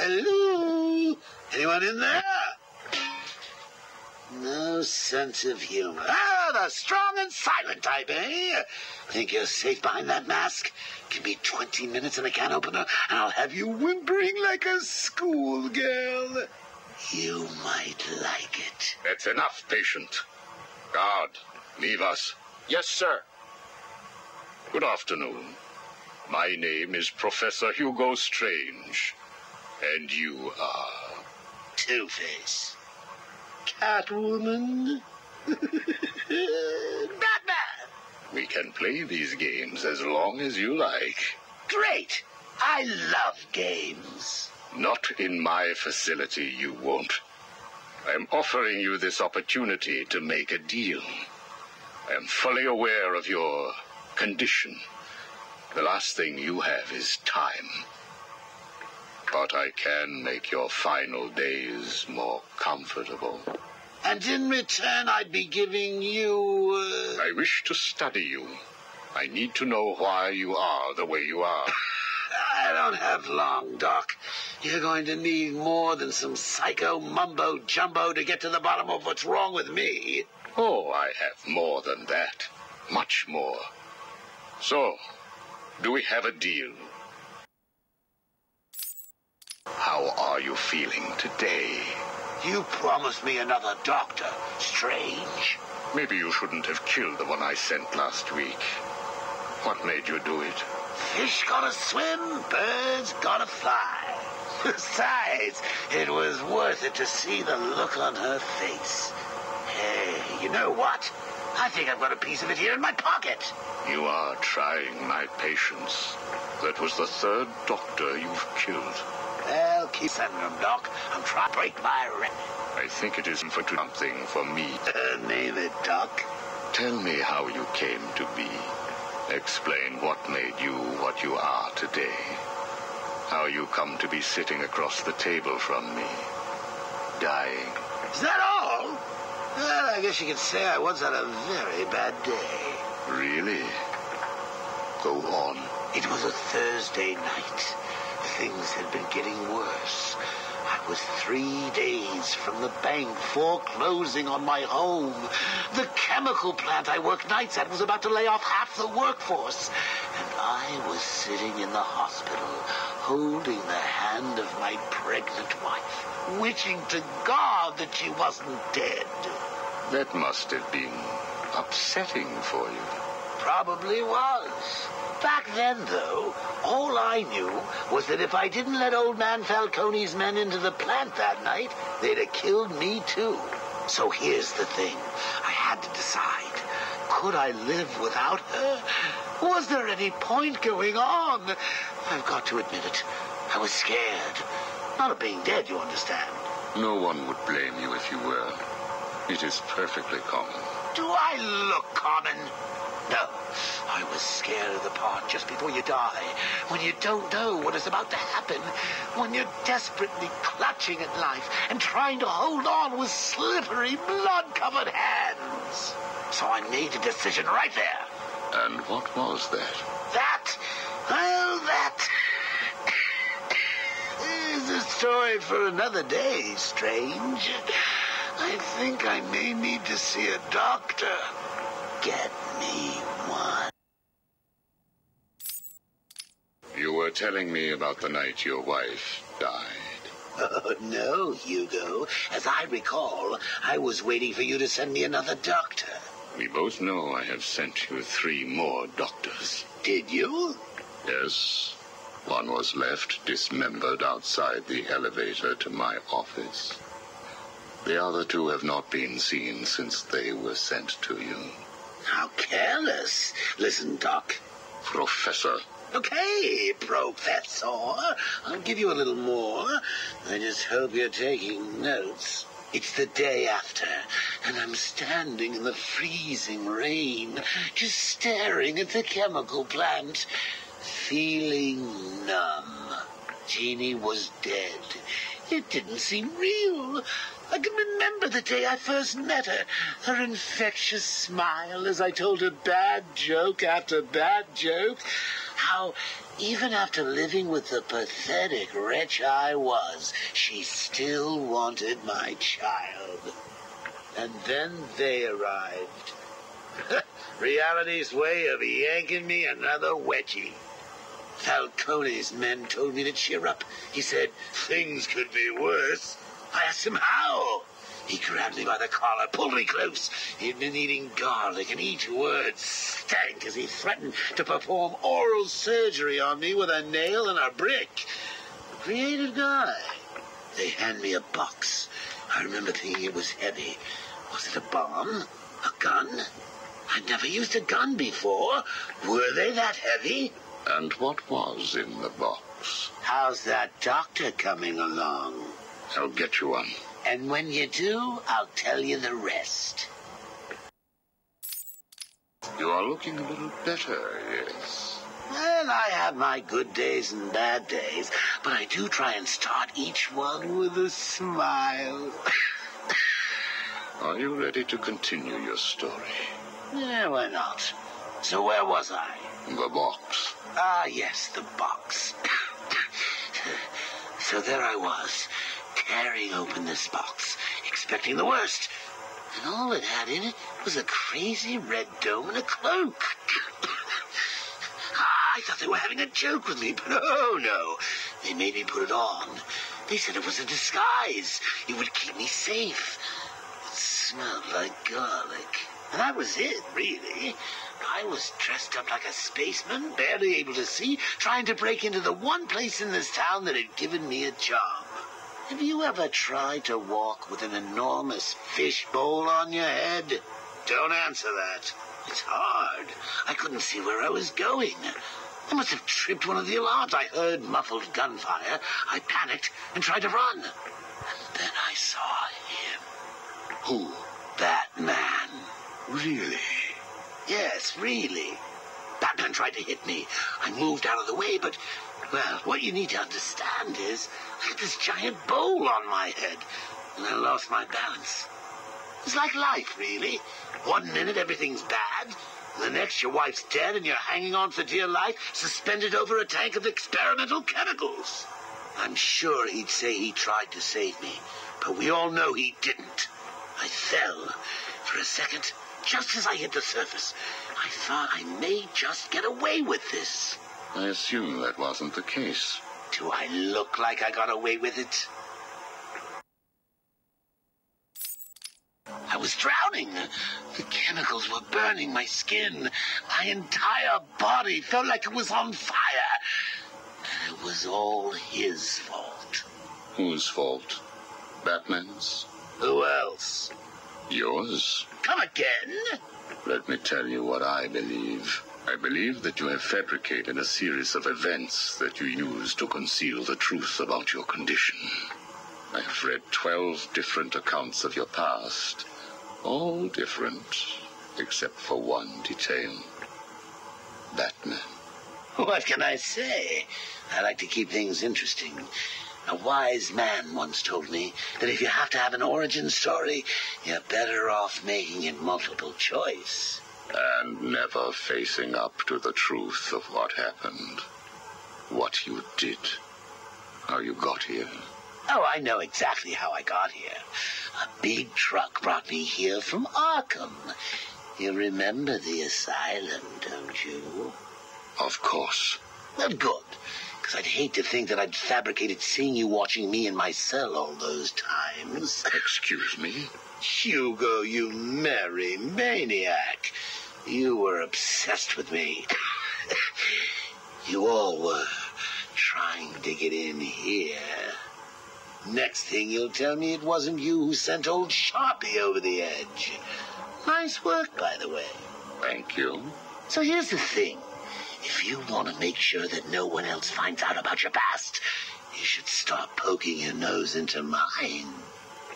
Hello? Anyone in there? No sense of humor. Ah, the strong and silent type, eh? Think you're safe behind that mask? Give me 20 minutes and a can opener, and I'll have you whimpering like a schoolgirl. You might like it. That's enough, patient. Guard, leave us. Yes, sir. Good afternoon. My name is Professor Hugo Strange. And you are... Two-Face. Catwoman. Batman. We can play these games as long as you like. Great. I love games. Not in my facility, you won't. I am offering you this opportunity to make a deal. I am fully aware of your condition. The last thing you have is time. But I can make your final days more comfortable. And in return, I'd be giving you... I wish to study you. I need to know why you are the way you are. I don't have long, Doc. You're going to need more than some psycho mumbo-jumbo to get to the bottom of what's wrong with me. Oh, I have more than that. Much more. So, do we have a deal? How are you feeling today? You promised me another doctor, Strange. Maybe you shouldn't have killed the one I sent last week. What made you do it? Fish gotta swim, birds gotta fly. Besides, it was worth it to see the look on her face. Hey, you know what? I think I've got a piece of it here in my pocket. You are trying my patience. That was the third doctor you've killed. Well, keep sending them, Doc. I'm trying to break my record. I think it is for something for me. Name it, Doc. Tell me how you came to be. Explain what made you what you are today. How you come to be sitting across the table from me. Dying. Is that all? Well, I guess you could say I once had a very bad day. Really? Go on. It was a Thursday night. Things had been getting worse. I was 3 days from the bank foreclosing on my home. The chemical plant I worked nights at was about to lay off half the workforce. And I was sitting in the hospital, holding the hand of my pregnant wife, wishing to God that she wasn't dead. That must have been upsetting for you. Probably was. Back then, though, all I knew was that if I didn't let old man Falcone's men into the plant that night, they'd have killed me too. So here's the thing. I had to decide. Could I live without her? Was there any point going on? I've got to admit it. I was scared. Not of being dead, you understand. No one would blame you if you were. It is perfectly common. Do I look common? No, I was scared of the part just before you die, when you don't know what is about to happen, when you're desperately clutching at life and trying to hold on with slippery, blood-covered hands. So I made a decision right there. And what was that? That is a story for another day, Strange. I think I may need to see a doctor. Get me one. You were telling me about the night your wife died. Oh, no, Hugo. As I recall, I was waiting for you to send me another doctor. We both know I have sent you 3 more doctors. Did you? Yes. One was left dismembered outside the elevator to my office. The other 2 have not been seen since they were sent to you. How careless. Listen, Doc. Professor. Okay, Professor. I'll give you a little more. I just hope you're taking notes. It's the day after, and I'm standing in the freezing rain, just staring at the chemical plant, feeling numb. Jeannie was dead. It didn't seem real. I can remember the day I first met her. Her infectious smile as I told her bad joke after bad joke. How Even after living with the pathetic wretch I was, she still wanted my child. And then they arrived. Reality's way of yanking me another wedgie. Falcone's men told me to cheer up. He said things could be worse. I asked him how. He grabbed me by the collar, pulled me close. He'd been eating garlic, and each word stank as he threatened to perform oral surgery on me with a nail and a brick. Creative guy. They hand me a box. I remember thinking it was heavy. Was it a bomb? A gun? I'd never used a gun before. Were they that heavy? And what was in the box? How's that doctor coming along? I'll get you one. And when you do, I'll tell you the rest. You are looking a little better, yes. Well, I have my good days and bad days, but I do try and start each one with a smile. Are you ready to continue your story? Yeah, why not? So where was I? The box. Ah, yes, the box. So there I was, tearing open this box, expecting the worst. And all it had in it was a crazy red dome and a cloak. I thought they were having a joke with me, but oh no. They made me put it on. They said it was a disguise. It would keep me safe. It smelled like garlic. And that was it, really. I was dressed up like a spaceman, barely able to see, trying to break into the one place in this town that had given me a job. Have you ever tried to walk with an enormous fishbowl on your head? Don't answer that. It's hard. I couldn't see where I was going. I must have tripped one of the alarms. I heard muffled gunfire. I panicked and tried to run. And then I saw him. Who? Batman. Really? Yes, really. Batman tried to hit me. I moved out of the way, but, well, what you need to understand is I had this giant bowl on my head, and I lost my balance. It's like life, really. 1 minute everything's bad, the next your wife's dead and you're hanging on for dear life, suspended over a tank of experimental chemicals. I'm sure he'd say he tried to save me, but we all know he didn't. I fell. For a second, just as I hit the surface, I thought I may just get away with this. I assume that wasn't the case. Do I look like I got away with it? I was drowning. The chemicals were burning my skin. My entire body felt like it was on fire. And it was all his fault. Whose fault? Batman's? Who else? Yours? Come again? Let me tell you what I believe. I believe that you have fabricated a series of events that you use to conceal the truth about your condition. I have read 12 different accounts of your past. All different, except for one detail. Batman. What can I say? I like to keep things interesting. A wise man once told me that if you have to have an origin story, you're better off making it multiple choice. And never facing up to the truth of what happened. What you did. How you got here. Oh, I know exactly how I got here. A big truck brought me here from Arkham. You remember the asylum, don't you? Of course. Well, good. Because I'd hate to think that I'd fabricated seeing you watching me in my cell all those times. Excuse me? Hugo, you merry maniac. You were obsessed with me. You all were trying to get in here. Next thing you'll tell me it wasn't you who sent old Sharpie over the edge. Nice work, by the way. Thank you. So here's the thing. If you want to make sure that no one else finds out about your past, you should stop poking your nose into mine.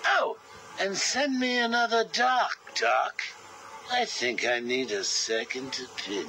Oh, and send me another doc. I think I need a second opinion.